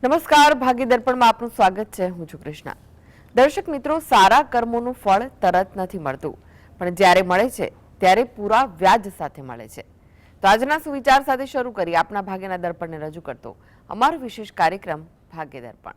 નમસ્કાર, ભાગ્ય દર્પણમાં આપનું સ્વાગત છે. હું છું કૃષ્ણા. દર્શક મિત્રો, સારા કર્મોનું ફળ તરત નથી મળતું, પણ જ્યારે મળે છે ત્યારે પૂરા વ્યાજ સાથે મળે છે. તો આજના સુવિચાર સાથે શરૂ કરી આપના ભાગ્યના દર્પણને રજૂ કરતો અમારો વિશેષ કાર્યક્રમ ભાગ્ય દર્પણ.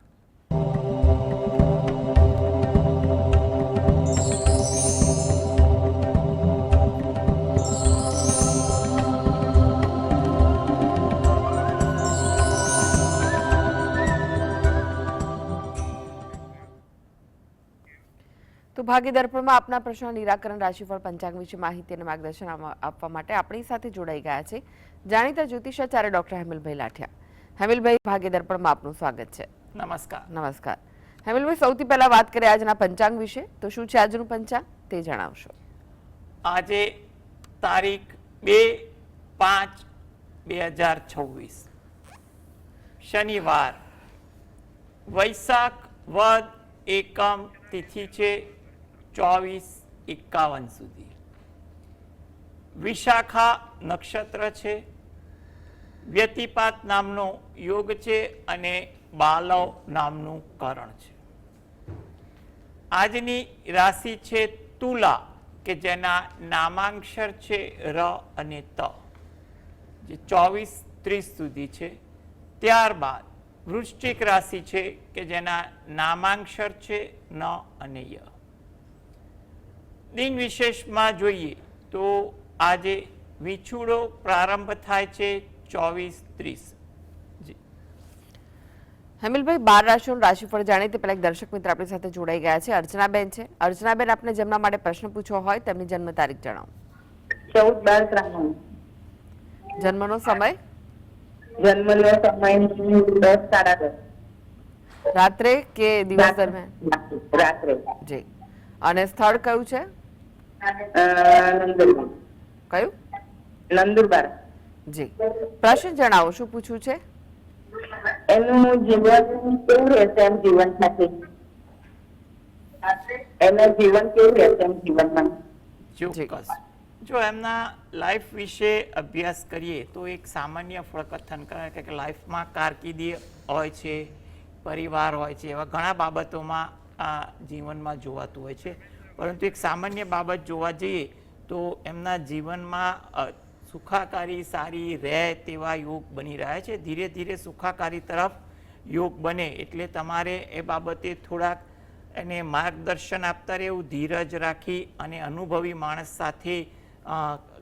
તો ભાગ્ય દર્પણમાં આપના પ્રશ્નો નિરાકરણ, રાશિફળ, પંચાંગ વિશે માહિતી અને માર્ગદર્શન આપવા માટે આપણી સાથે જોડાઈ ગયા છે જાણીતા જ્યોતિષાચાર્ય ડોક્ટર હેમલભાઈ લાઠિયા. હેમલભાઈ, ભાગ્ય દર્પણમાં આપનું સ્વાગત છે. નમસ્કાર. નમસ્કાર હેમલભાઈ, સૌથી પહેલા વાત કરીએ આજના પંચાંગ વિશે. તો શું છે આજનું પંચાંગ તે જણાવશો. આજે તારીખ 2/5/2026 શનિવાર, વૈશાખ વદ એકમ તિથિ છે 24-51 સુધી. વિશાખા નક્ષત્ર છે, વ્યતિપાત નામનો યોગ છે અને બાલવ નામનું કરણ છે. આજની રાશિ છે તુલા, કે જેના નામાંક્ષર છે ર અને ત, જે 24-30 સુધી છે. ત્યારબાદ વૃશ્ચિક રાશિ છે કે જેના નામાંક્ષર છે ન અને ય. દિન વિશેષમાં જોઈએ તો આજે વિછુડો પ્રારંભ થાય છે 24-30. હેમલભાઈ, 12 રાશિઓનું રાશિફળ જાણીએ તે પહેલા એક દર્શક મિત્ર આપણી સાથે જોડાઈ ગયા છે. અર્ચનાબેન છે. અર્ચનાબેન, આપને જેમના માટે પ્રશ્ન પૂછવો હોય તેમની જન્મ તારીખ જણાવો. 14/12. જન્મનો સમય? જન્મનો સમય 10:10. રાત્રે કે દિવસ દરમિયાન? રાત્રે. જી. અને સ્થળ કયું છે? નંદુરબાર. કયું? નંદુરબાર. જી. પ્રશ્ન જણાવો, શું પૂછવું છે? એનું જીવન કેવું રહેશે એમ જીવન સાથે? એનું જીવન કેવું રહેશે એમ જીવનમાં? ચોક્કસ. જો એમના લાઈફ વિશે અભ્યાસ કરીએ તો એક સામાન્ય ફળકથન કરે કે લાઈફમાં કારકિર્દી હોય છે, પરિવાર હોય છે, એવા ઘણા બાબતોમાં આ જીવનમાં જોવાતું હોય છે. પરંતુ એક સામાન્ય બાબત જોવા જઈએ તો એમના જીવનમાં સુખાકારી સારી રહે તેવા યોગ બની રહ્યા છે. ધીરે ધીરે સુખાકારી તરફ યોગ બને એટલે તમારે એ બાબતે થોડાક એને માર્ગદર્શન આપતા રહેવું, ધીરજ રાખી અને અનુભવી માણસ સાથે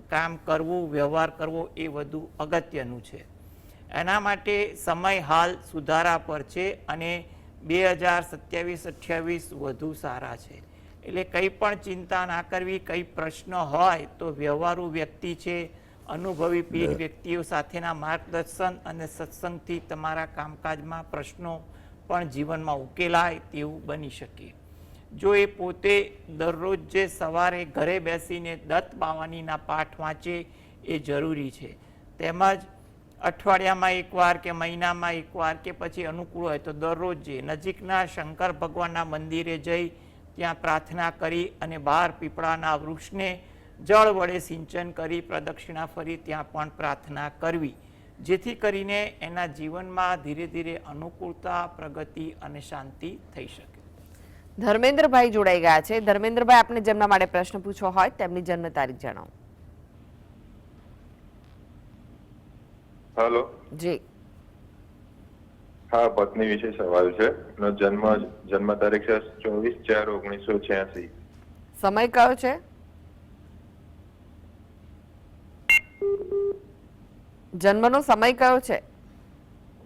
કામ કરવું, વ્યવહાર કરવો એ વધુ અગત્યનું છે. એના માટે સમય હાલ સુધારા પર છે અને 2027-28 વધુ સારા છે. એટલે કંઈ પણ ચિંતા ના કરવી. કંઈ પ્રશ્ન હોય તો વ્યવહારુ વ્યક્તિ છે, અનુભવી પીઢ વ્યક્તિઓ સાથેના માર્ગદર્શન અને સત્સંગથી તમારા કામકાજમાં પ્રશ્નો પણ જીવનમાં ઉકેલાય તેવું બની શકે. જો એ પોતે દરરોજ જે સવારે ઘરે બેસીને દત્ત બાવાનીના પાઠ વાંચે એ જરૂરી છે. તેમજ અઠવાડિયામાં એકવાર કે મહિનામાં એકવાર કે પછી અનુકૂળ હોય તો દરરોજ જે નજીકના શંકર ભગવાનના મંદિરે જઈ ત્યાં પ્રાર્થના કરી અને બહાર પીપળાના વૃક્ષને જળ વડે સિંચન કરી પ્રદક્ષિણા ફરી ત્યાં પણ પ્રાર્થના કરવી, જેથી કરીને એના જીવનમાં ધીરે ધીરે અનુકૂળતા, પ્રગતિ અને શાંતિ થઈ શકે. ધર્મેન્દ્રભાઈ જોડાઈ ગયા છે. ધર્મેન્દ્રભાઈ, આપને જેમના માટે પ્રશ્ન પૂછવો હોય તેમની જન્મ તારીખ જણાવો. હેલો. જી. હા, પત્ની વિશે સવાલ છે. એનો જન્મ તારીખ છે 24/4/1986. સમય કયો છે? જન્મનો સમય કયો છે?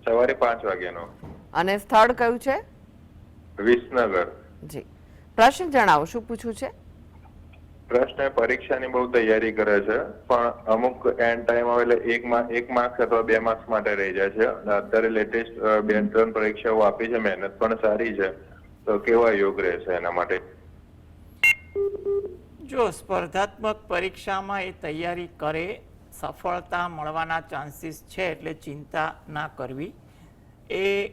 સવારે 5 વાગ્યાનો. અને સ્થળ કયું છે? વિસનગર. જી. પ્રશ્ન જણાવો, શું પૂછવું છે? પ્રશ્ન પરીક્ષાની બહુ તૈયારી કરે છે, પણ અમુક એન્ડ ટાઈમ આવે એટલે એક માર્ક્સ અથવા 2 માર્ક્સ માટે રહી જાય છે. અને અત્યારે લેટેસ્ટ 2-3 પરીક્ષાઓ આપી છે, મહેનત પણ સારી છે. તો કેવા યોગ રહેશે એના માટે? જો સ્પર્ધાત્મક પરીક્ષામાં એ તૈયારી કરે, સફળતા મળવાના ચાન્સીસ છે, એટલે ચિંતા ના કરવી. એ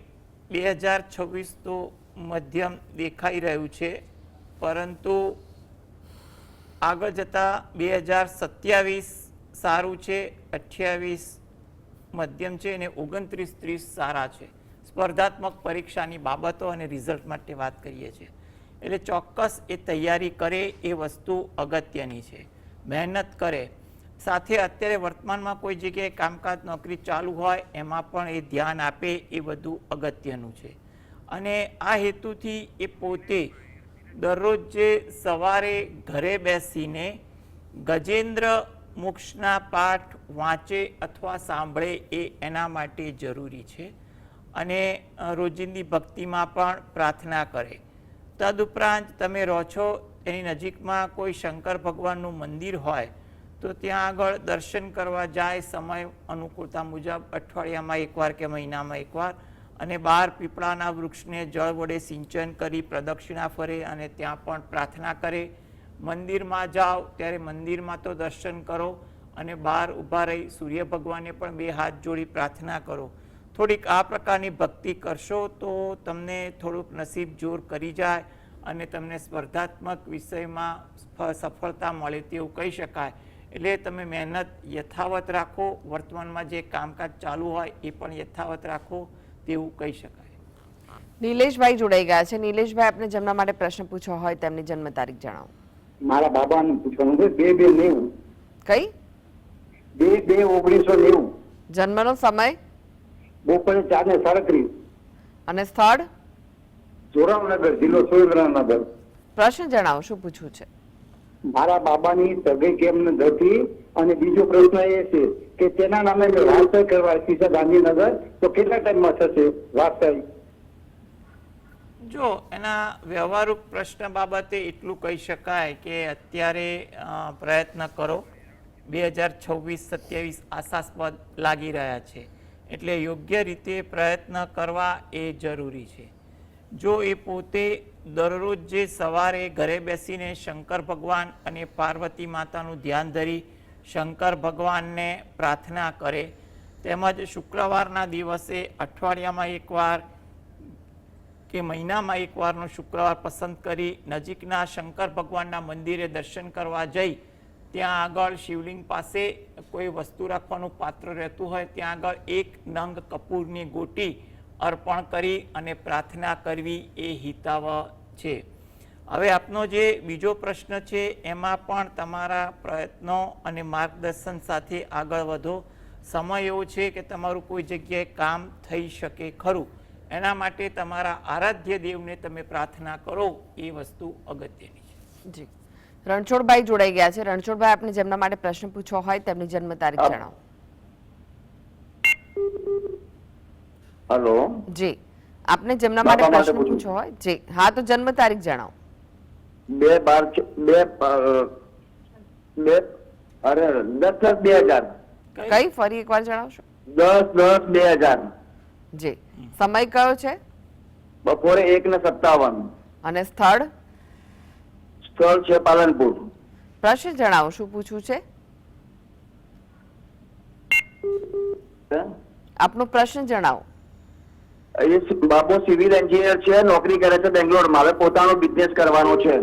2026 તો મધ્યમ દેખાઈ રહ્યું છે, પરંતુ આગળ જતાં 2027 સારું છે, 28 મધ્યમ છે અને 29-30 સારા છે. સ્પર્ધાત્મક પરીક્ષાની બાબતો અને રિઝલ્ટ માટે વાત કરીએ છીએ. એટલે ચોક્કસ એ તૈયારી કરે એ વસ્તુ અગત્યની છે, મહેનત કરે. સાથે અત્યારે વર્તમાનમાં કોઈ જગ્યાએ કામકાજ નોકરી ચાલુ હોય એમાં પણ એ ધ્યાન આપે એ બધું અગત્યનું છે. અને આ હેતુથી એ પોતે દરરોજ જે સવારે ઘરે બેસીને ગજેન્દ્ર મોક્ષના પાઠ વાંચે અથવા સાંભળે એ એના માટે જરૂરી છે. અને રોજિંદી ભક્તિમાં પણ પ્રાર્થના કરે. તદુપરાંત તમે રહો છો એની નજીકમાં કોઈ શંકર ભગવાનનું મંદિર હોય તો ત્યાં આગળ દર્શન કરવા જાય, સમય અનુકૂળતા મુજબ અઠવાડિયામાં એકવાર કે મહિનામાં એકવાર. અને બહાર પીપળાના વૃક્ષને જળ વડે સિંચન કરી પ્રદક્ષિણા ફરે અને ત્યાં પણ પ્રાર્થના કરે. મંદિરમાં જાઓ ત્યારે મંદિરમાં તો દર્શન કરો અને બહાર ઊભા રહી સૂર્ય ભગવાનને પણ બે હાથ જોડી પ્રાર્થના કરો. થોડીક આ પ્રકારની ભક્તિ કરશો તો તમને થોડુંક નસીબ જોર કરી જાય અને તમને સ્પર્ધાત્મક વિષયમાં સફળતા મળે તેવું કહી શકાય. એટલે તમે મહેનત યથાવત રાખો, વર્તમાનમાં જે કામકાજ ચાલુ હોય એ પણ યથાવત રાખો તેવું કહી શકાય. નિલેશભાઈ જોડાઈ ગયા છે. નિલેશભાઈ, આપને જેમના માટે પ્રશ્ન પૂછવો હોય તેમની જન્મ તારીખ જણાવો. મારા બાબાને પૂછવાનું છે 2/2/90. કઈ? 2/2/1990. જન્મનો સમય બપોરે 4:37. અને સ્થળ? જોરાવનગર, જિલ્લો સુરેન્દ્રનગર. પ્રશ્ન જણાવો, શું પૂછવું છે? મારા બાબાની સગાઈ કેમ નથી અને બીજો પ્રશ્ન એ છે કે તેના નામે મેં વારસાઈ કરવા સીધા ગાંધીનગર, તો કેટલા ટાઈમમાં થશે વારસાઈ? જો એના વ્યવહારુ પ્રશ્ન બાબતે એટલું કહી શકાય કે અત્યારે પ્રયત્ન કરો. 2026-27 આશાસ્પદ લાગી રહ્યા છે, એટલે યોગ્ય રીતે પ્રયત્ન કરવા એ જરૂરી છે. જો એ પોતે દરરોજ જે સવારે ઘરે બેસીને શંકર ભગવાન અને પાર્વતી માતાનું ધ્યાન ધરી શંકર ભગવાનને પ્રાર્થના કરે, તેમજ શુક્રવારના દિવસે અઠવાડિયામાં એકવાર કે મહિનામાં એકવારનો શુક્રવાર પસંદ કરી નજીકના શંકર ભગવાનના મંદિરે દર્શન કરવા જઈ ત્યાં આગળ શિવલિંગ પાસે કોઈ વસ્તુ રાખવાનું પાત્ર રહેતું હોય ત્યાં આગળ એક નંગ કપૂરની ગોટી અર્પણ કરી અને પ્રાર્થના કરવી એ હિતાવહ છે. હવે આપનો જે બીજો પ્રશ્ન છે એમાં પણ તમારા પ્રયત્નો અને માર્ગદર્શન સાથે આગળ વધો. સમય એવો છે કે તમારું કોઈ જગ્યાએ કામ થઈ શકે ખરું, એના માટે તમારા આરાધ્ય દેવને તમે પ્રાર્થના કરો એ વસ્તુ અગત્યની છે. જી, રણછોડભાઈ જોડાઈ ગયા છે. રણછોડભાઈ, આપને જેમના માટે પ્રશ્ન પૂછવો હોય તેમની જન્મ તારીખ જણાવો. હેલો, જી, આપને જેમના માટે બાબા માટે પ્રશ્ન પૂછવું. પૂછવો હોય. જી હા, તો જન્મ તારીખ જણાવો. 10/10/2000. કઈ? ફરી એકવાર જણાવશો? 10/10/2000. જી. સમય કયો છે બપોરે 1:57. અને સ્થળ? સ્થળ છે પાલનપુર. પ્રશ્ન જણાવો, શું પૂછવું છે? આપનો પ્રશ્ન જણાવો. બાબુ સિવિલ એન્જિનિયર છે, નોકરી કરે છે બેંગ્લોરમાં. હવે પોતાનો બિઝનેસ કરવાનો છે.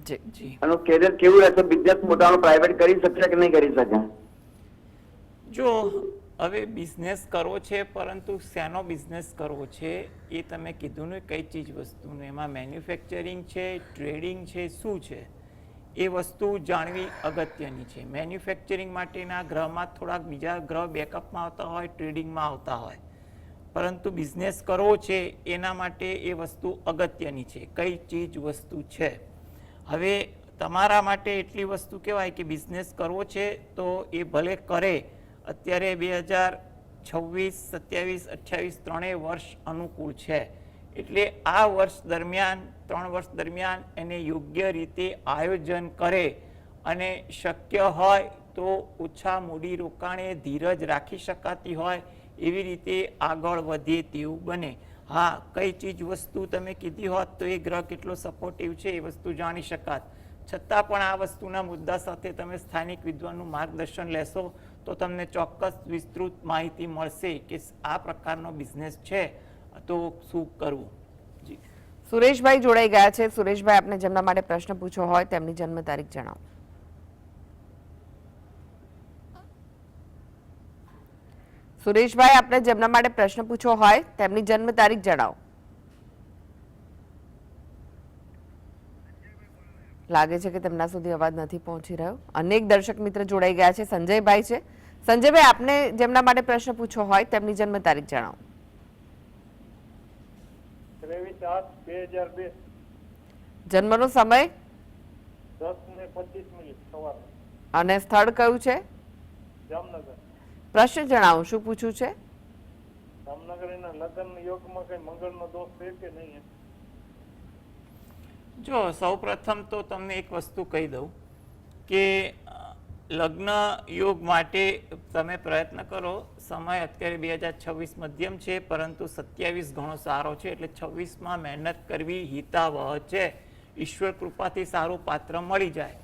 જી જી, એનું કેરિયર કેવું રહેશે? બિઝનેસ પોતાનો પ્રાઇવેટ કરી શકશે કે નહીં કરી શકે? જો હવે બિઝનેસ કરવો છે, પરંતુ શેનો બિઝનેસ કરવો છે એ તમે કીધું ને, કઈ ચીજ વસ્તુનું, એમાં મેન્યુફેક્ચરિંગ છે, ટ્રેડિંગ છે, શું છે એ વસ્તુ જાણવી અગત્યની છે. મેન્યુફેક્ચરિંગ માટેના ગ્રહમાં થોડાક બીજા ગ્રહ બેકઅપમાં આવતા હોય, ટ્રેડિંગમાં આવતા હોય, પરંતુ બિઝનેસ કરવો છે એના માટે એ વસ્તુ અગત્યની છે, કઈ ચીજ વસ્તુ છે. હવે તમારા માટે એટલી વસ્તુ કહેવાય કે બિઝનેસ કરવો છે તો એ ભલે કરે. અત્યારે 2026, 27, 28 ત્રણેય વર્ષ અનુકૂળ છે, એટલે આ વર્ષ દરમિયાન 3 વર્ષ દરમિયાન એને યોગ્ય રીતે આયોજન કરે અને શક્ય હોય તો ઓછા મૂડી રોકાણે ધીરજ રાખી શકાતી હોય એવી રીતે આગળ વધે તેવું બને. હા, કઈ ચીજ વસ્તુ તમે કીધી હોત તો એ ગ્રહ કેટલો સપોર્ટિવ છે એ વસ્તુ જાણી શકાત. છતાં પણ આ વસ્તુના મુદ્દા સાથે તમે સ્થાનિક વિદ્વાનનું માર્ગદર્શન લેશો તો તમને ચોક્કસ વિસ્તૃત માહિતી મળશે કે આ પ્રકારનો બિઝનેસ છે તો શું કરવું. જી, સુરેશભાઈ જોડાઈ ગયા છે. સુરેશભાઈ, આપને જેમના માટે પ્રશ્ન પૂછવો હોય તેમની જન્મ તારીખ જણાવો. સુરેશભાઈ, આપણે જેમના માટે પ્રશ્ન પૂછવો હોય તેમની જન્મ તારીખ જણાવો. લાગે છે કે તેમના સુધી અવાજ નથી પહોંચી રહ્યો. અનેક દર્શક મિત્ર જોડાઈ ગયા છે. સંજયભાઈ છે. સંજયભાઈ, આપને જેમના માટે પ્રશ્ન પૂછવો હોય તેમની જન્મ તારીખ જણાવો. 23/8/2002 જન્મનો સમય 10:25 સવારે અને સ્થળ કયું છે? જામનગર. પ્રશ્ન જણાવો, શું પૂછ્યું છે? જામનગર એના લગ્ન યોગમાં કઈ મંગળનો દોષ છે કે નહીં? જો સૌપ્રથમ તો તમને એક વસ્તુ કહી દઉં કે લગ્ન યોગ માટે તમે પ્રયત્ન કરો. સમય અત્યારે 2026 મધ્યમ છે, પરંતુ 27 ઘણો સારો છે. એટલે 26માં મહેનત કરવી હિતાવહ છે. ઈશ્વર કૃપાથી સારું પાત્ર મળી જાય.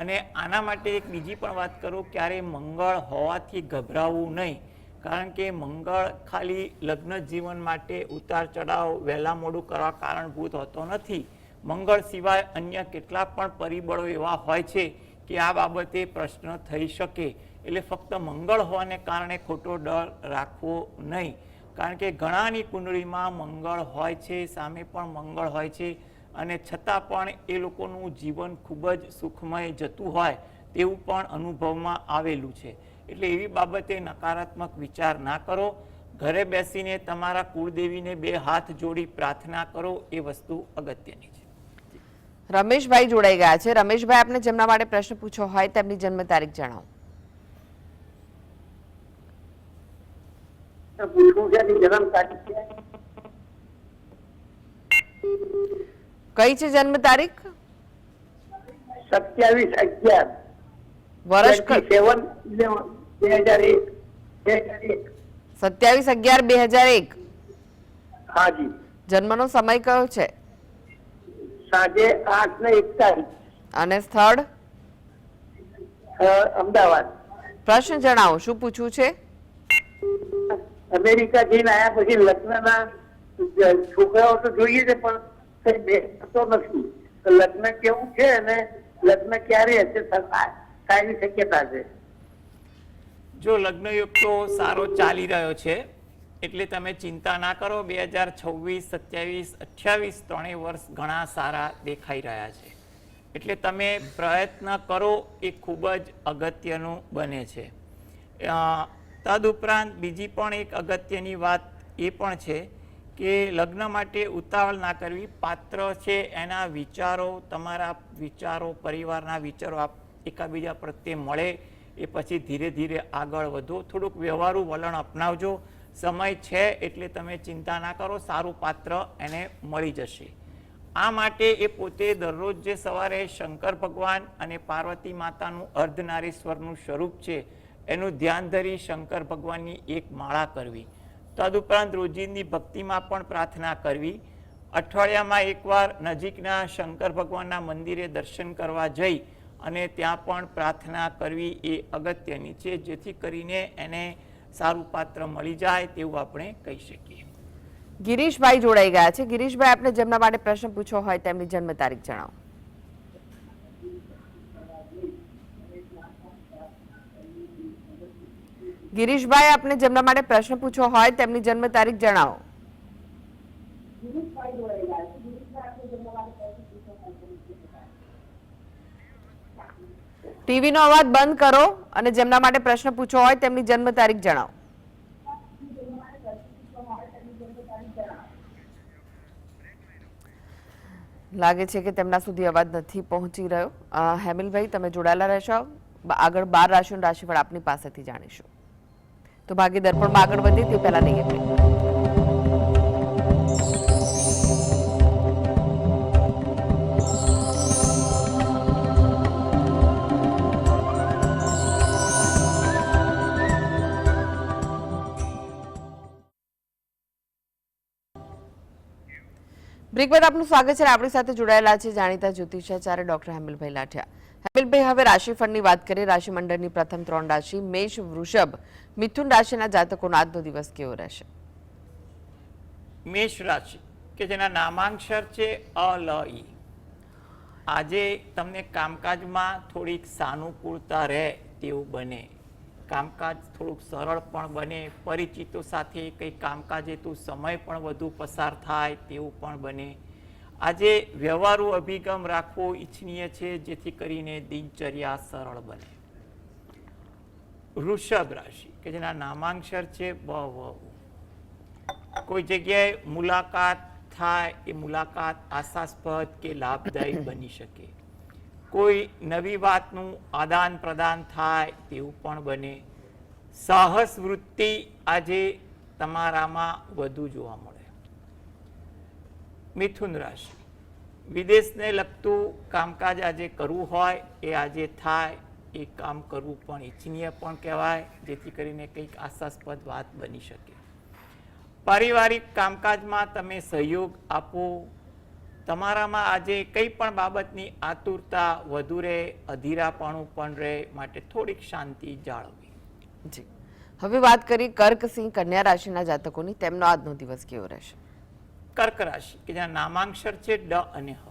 અને આના માટે એક બીજી પણ વાત કરું, ક્યારેય મંગળ હોવાથી ગભરાવું નહીં. કારણ કે મંગળ ખાલી લગ્ન જીવન માટે ઉતાર ચઢાવ વહેલા મોડું કરવા કારણભૂત હોતો નથી. મંગળ સિવાય અન્ય કેટલા પણ પરિબળો એવા હોય છે કે આ બાબતે પ્રશ્ન થઈ શકે. એટલે ફક્ત મંગળ હોવાને કારણે ખોટો ડર રાખવો નહીં. કારણ કે ઘણાની કુંડળીમાં મંગળ હોય છે, સામે પણ મંગળ હોય છે, અને છતાં પણ એ લોકોનું જીવન ખૂબ જ સુખમય જતું હોય તેવું પણ અનુભવમાં આવેલું છે. એટલે એવી બાબતે નકારાત્મક વિચાર ના કરો. ઘરે બેસીને તમારા કુળદેવીને 2 હાથ જોડી પ્રાર્થના કરો, એ વસ્તુ અગત્યની છે. રમેશભાઈ જોડાઈ ગયા છે. રમેશભાઈ, આપને જેમના માટે પ્રશ્ન પૂછવો હોય તેમની જન્મ તારીખ જણાવો. પૂછવું છે એની જન્મ તારીખ છે કઈ છે જન્મ તારીખ? 27/11 વર્ષ 2001. 27/11/2001. હાજી. જન્મનો સમય કયો છે? સાંજે 8:41 અને સ્થળ? અમદાવાદ. પ્રશ્ન જણાવો, શું પૂછવું છે? અમેરિકા જઈને આવ્યા પછી લગ્નના છોકરાઓ તો જોઈએ છે, પણ કઈ બેસતો નથી. તો લગ્ન કેવું છે અને લગ્ન ક્યારે હશે થાય શક્યતા છે? જો લગ્ન યોગ તો સારો ચાલી રહ્યો છે, એટલે તમે ચિંતા ના કરો. 2026, 27, 28 ત્રણેય વર્ષ ઘણા સારા દેખાઈ રહ્યા છે. એટલે તમે પ્રયત્ન કરો, એ ખૂબ જ અગત્યનું બને છે. તદુપરાંત બીજી પણ એક અગત્યની વાત એ પણ છે કે લગ્ન માટે ઉતાવળ ના કરવી. પાત્ર છે એના વિચારો, તમારા વિચારો, પરિવારના વિચારો એકાબીજા પ્રત્યે મળે, એ પછી ધીરે ધીરે આગળ વધો. થોડુંક વ્યવહારુ વલણ અપનાવજો. સમય છે એટલે તમે ચિંતા ના કરો, સારું પાત્ર એને મળી જશે. આ માટે એ પોતે દરરોજ જે સવારે શંકર ભગવાન અને પાર્વતી માતાનું અર્ધનારીશ્વરનું સ્વરૂપ છે એનું ધ્યાન ધરી શંકર ભગવાનની એક માળા કરવી. તદુપરાંત રોજિંદી ભક્તિમાં પણ પ્રાર્થના કરવી. અઠવાડિયામાં એકવાર નજીકના શંકર ભગવાનના મંદિરે દર્શન કરવા જઈ અને ત્યાં પણ પ્રાર્થના કરવી એ અગત્યની છે, જેથી કરીને એને સારું પાત્ર મળી જાય તેવું આપણે કહી શકીએ. ગિરીશભાઈ જોડાઈ ગયા છે. ગિરીશભાઈ, આપને જેમના માટે પ્રશ્ન પૂછવો હોય તેમની જન્મ તારીખ જણાવો. ગિરીશભાઈ, આપને જેમના માટે પ્રશ્ન પૂછવો હોય તેમની જન્મ તારીખ જણાવો. ટીવી નો અવાજ બંધ કરો અને જેમના માટે પ્રશ્ન પૂછવો હોય તેમની જન્મ તારીખ જણાવો. લાગે છે કે તેમના સુધી અવાજ નથી પહોંચી રહ્યો. હેમિલભાઈ, તમે જોડાયેલા રહેશો. આગળ 12 રાશિઓનું રાશિફળ આપની પાસેથી જાણીશું. તો ભાગ્ય દર્પણમાં આગળ વધીએ તે પહેલા નહીં એટલે બ્રેક બાદ આપનું સ્વાગત છે. આપણી સાથે જોડાયેલા છે જાણીતા જ્યોતિષાચાર્ય ડોક્ટર હેમિલભાઈ લાઠિયા. હેમિલભાઈ, હવે રાશિફળની વાત કરીએ. રાશિ મંડળની પ્રથમ 3 રાશિ મેષ, વૃષભ, મિથુન રાશિના જાતકોનો આજનો દિવસ કેવો રહેશે? મેષ રાશિ કે જેના નામાંક્ષર છે અ, લ, ઈ. આજે તમને કામકાજમાં થોડીક સાનુકૂળતા રહે તેવું બને. કામકાજ થોડુંક સરળ પણ બને, પરિચિતો સાથે કંઈ કામકાજ હેતુ સમય પણ વધુ પસાર થાય તેવું પણ બને. આજે વ્યવહારુ અભિગમ રાખવો ઈચ્છનીય છે, જેથી કરીને દિનચર્યા સરળ બને. વૃષભ રાશિ કે જેના નામાંક્ષર છે બ વ ઉ. કોઈ જગ્યાએ મુલાકાત થાય, એ મુલાકાત આશાસ્પદ કે લાભદાયી બની શકે. કોઈ નવી વાતનું આદાન પ્રદાન થાય તેવું પણ બને. સાહસ વૃત્તિ આજે તમારામાં વધુ જોવા મળે. મિથુન રાશિ, વિદેશને લગતું કામકાજ આજે કરવું હોય એ આજે થાય. એ કામ કરવું પણ ઈચ્છનીય પણ કહેવાય, જેથી કરીને કંઈક આશાસ્પદ વાત બની શકે. પારિવારિક કામકાજમાં તમે સહયોગ આપો. તમારામાં આજે કંઈ પણ બાબતની આતુરતા વધુ રહે, અધીરાપણું પણ રહે, માટે થોડીક શાંતિ જાળવવી. જી, હવે વાત કરી કર્ક, સિંહ, કન્યા રાશિના જાતકોની. તેમનો આજનો દિવસ કેવો રહેશે? કર્ક રાશિ કે જ્યાં નામાંક્ષર છે ડ અને હ.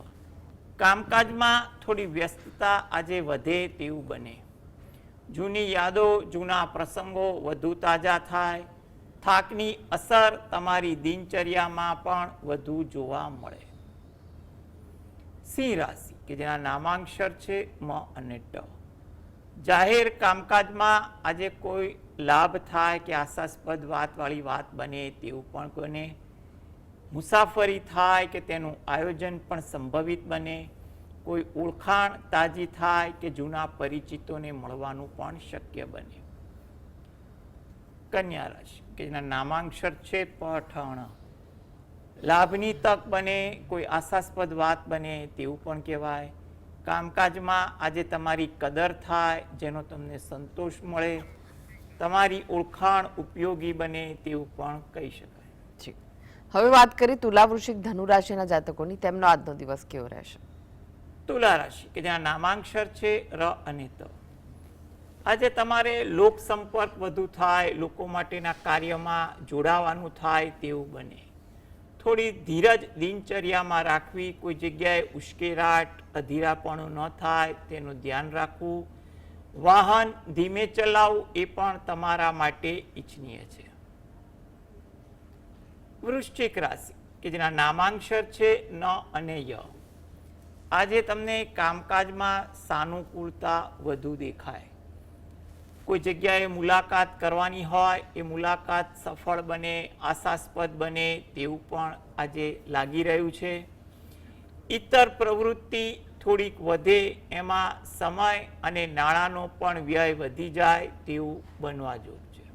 કામકાજમાં થોડી વ્યસ્તતા આજે વધે તેવું બને. જૂની યાદો, જૂના પ્રસંગો વધુ તાજા થાય. થાકની અસર તમારી દિનચર્યામાં પણ વધુ જોવા મળે. સિંહ રાશિ કે જેના નામાંક્ષર છે મ અને ટ. જાહેર કામકાજમાં આજે કોઈ લાભ થાય કે આશાસ્પદ વાતવાળી વાત બને તેવું પણ બને. મુસાફરી થાય કે તેનું આયોજન પણ સંભવિત બને. કોઈ ઓળખાણ તાજી થાય કે જૂના પરિચિતોને મળવાનું પણ શક્ય બને. કન્યા રાશિ કે જેના નામાંક્ષર છે પઠણ. લાભની તક બને, કોઈ આશાસ્પદ વાત બને તેવું પણ કહેવાય. કામકાજમાં આજે તમારી કદર થાય, જેનો તમને સંતોષ મળે. તમારી ઓળખાણ ઉપયોગી બને તેવું પણ કહી શકાય. જી, હવે વાત કરી તુલા, વૃશ્ચિક, ધનુ રાશિના જાતકોની. તેમનો આજનો દિવસ કેવો રહેશે? તુલા રાશિ કે જ્યાં નામાંક્ષર છે ર અને ત. આજે તમારે લોક સંપર્ક વધુ થાય, લોકો માટેના કાર્યમાં જોડાવાનું થાય તેવું બને. થોડી ધીરજ દિનચર્યામાં રાખવી. કોઈ જગ્યાએ ઉશ્કેરાટ, અધીરાપણું ન થાય તેનું ધ્યાન રાખવું. વાહન ધીમે ચલાવવું એ પણ તમારા માટે ઈચ્છનીય છે. વૃશ્ચિક રાશિ કે જેના નામાંક્ષર છે ન અને ય. આજે તમને કામકાજમાં સાનુકૂળતા વધુ દેખાય. કોઈ જગ્યાએ મુલાકાત કરવાની હોય, એ મુલાકાત સફળ બને, આશાસ્પદ બને તેવું પણ આજે લાગી રહ્યું છે. ઇતર પ્રવૃત્તિ થોડીક વધે, એમાં સમય અને નાણાંનો પણ વ્યય વધી જાય તેવું બનવા જોગ છે.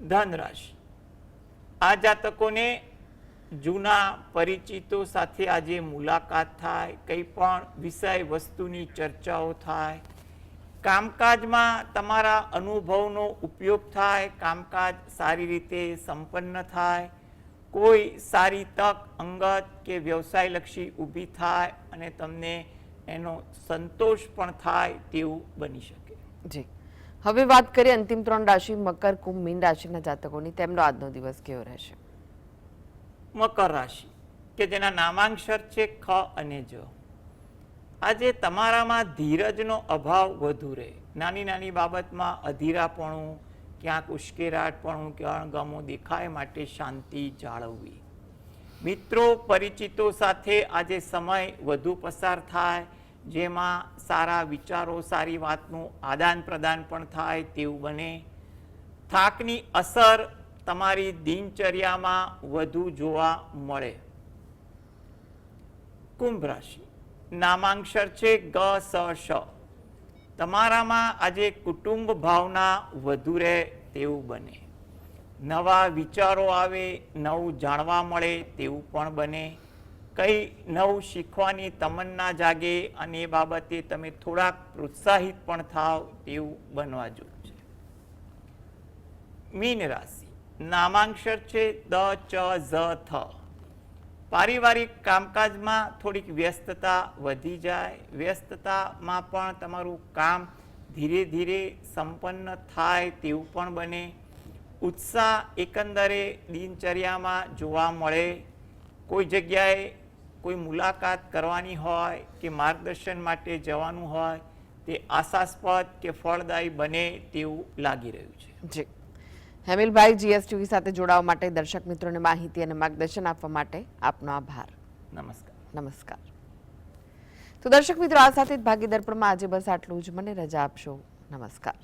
ધન રાશિ, આ જાતકોને જૂના પરિચિતો સાથે આજે મુલાકાત થાય. કંઈ પણ વિષય વસ્તુની ચર્ચાઓ થાય. કામકાજમાં તમારા અનુભવનો ઉપયોગ થાય. કામકાજ સારી રીતે સંપન્ન થાય. કોઈ સારી તક અંગત કે વ્યવસાયલક્ષી ઊભી થાય અને તમને એનો સંતોષ પણ થાય તેવું બની શકે. જી, હવે વાત કરીએ અંતિમ 3 રાશિ મકર, કુંભ, મીન રાશિના જાતકોની. તેમનો આજનો દિવસ કેવો રહેશે? મકર રાશિ કે જેના નામાંક્ષર છે ખ અને જ. આજે તમારામાં ધીરજનો અભાવ વધુ રહે. નાની નાની બાબતમાં અધીરાપણું, ક્યાંક ઉશ્કેરાટપણું કે અણગમો દેખાય, માટે શાંતિ જાળવવી. મિત્રો પરિચિતો સાથે આજે સમય વધુ પસાર થાય, જેમાં સારા વિચારો, સારી વાતનું આદાન પ્રદાન પણ થાય તેવું બને. થાકની અસર તમારી દિનચર્યામાં વધુ જોવા મળે. કુંભ રાશિ, નામાંક્ષર છે ગ સ શ. તમારામાં આજે કુટુંબ ભાવના વધુ રહે તેવું બને. નવા વિચારો આવે, નવું જાણવા મળે તેવું પણ બને. કંઈ નવું શીખવાની તમન્ના જાગે અને એ બાબતે તમે થોડાક પ્રોત્સાહિત પણ થાવ તેવું બનવા જોગ છે. મીન રાશિ, નામાંક્ષર છે દ ચ ઝ થ. પારિવારિક કામકાજમાં થોડીક વ્યસ્તતા વધી જાય. વ્યસ્તતામાં પણ તમારું કામ ધીરે ધીરે સંપન્ન થાય તેવું પણ બને. ઉત્સાહ એકંદરે દિનચર્યામાં જોવા મળે. કોઈ જગ્યાએ કોઈ મુલાકાત કરવાની હોય કે માર્ગદર્શન માટે જવાનું હોય તે આશાસ્પદ કે ફળદાયી બને તેવું લાગી રહ્યું છે. જી હેમિલભાઈ, જીએસટીવી સાથે જોડાવા માટે, દર્શક મિત્રોને માહિતી અને માર્ગદર્શન આપવા માટે આપનો આભાર. નમસ્કાર. નમસ્કાર. તો દર્શક મિત્રો, આ સાથે જ ભાગીદાર પણ આજે બસ આટલું જ. મને રજા આપશો. નમસ્કાર.